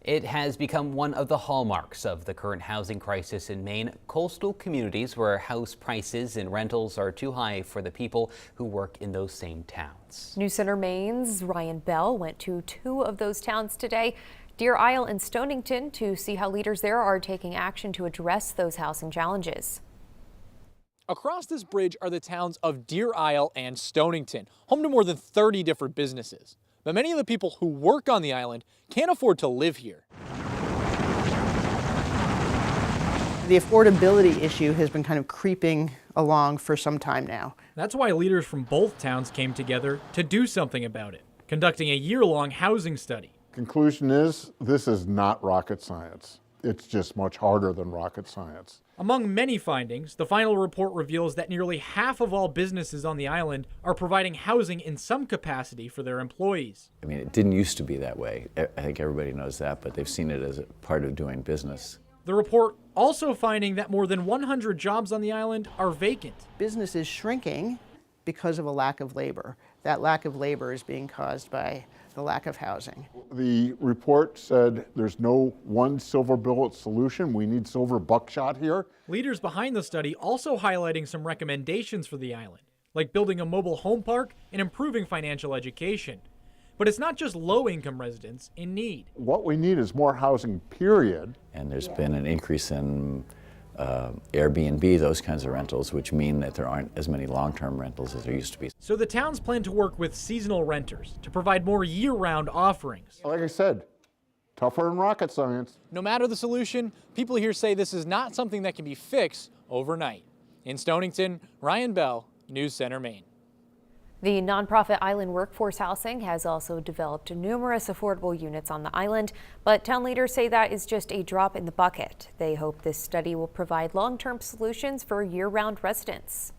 It has become one of the hallmarks of the current housing crisis in Maine. Coastal communities where house prices and rentals are too high for the people who work in those same towns. News Center Maine's Ryan Bell went to two of those towns today, Deer Isle and Stonington, to see how leaders there are taking action to address those housing challenges. Across this bridge are the towns of Deer Isle and Stonington, home to more than 30 different businesses. But many of the people who work on the island can't afford to live here. The affordability issue has been kind of creeping along for some time now. That's why leaders from both towns came together to do something about it, conducting a year-long housing study. Conclusion is, this is not rocket science. It's just much harder than rocket science. Among many findings, the final report reveals that nearly half of all businesses on the island are providing housing in some capacity for their employees. I mean, it didn't used to be that way. I think everybody knows that, but they've seen it as a part of doing business. The report also finding that more than 100 jobs on the island are vacant. Business is shrinking because of a lack of labor. That lack of labor is being caused by the lack of housing. The report said there's no one silver bullet solution. We need silver buckshot here. Leaders behind the study also highlighting some recommendations for the island, like building a mobile home park and improving financial education. But it's not just low-income residents in need. What we need is more housing, period. And there's been an increase in Airbnb, those kinds of rentals, which mean that there aren't as many long-term rentals as there used to be. So the towns plan to work with seasonal renters to provide more year-round offerings. Like I said, tougher than rocket science. No matter the solution, people here say this is not something that can be fixed overnight. In Stonington, Ryan Bell, News Center, Maine. The nonprofit Island Workforce Housing has also developed numerous affordable units on the island, but town leaders say that is just a drop in the bucket. They hope this study will provide long-term solutions for year-round residents.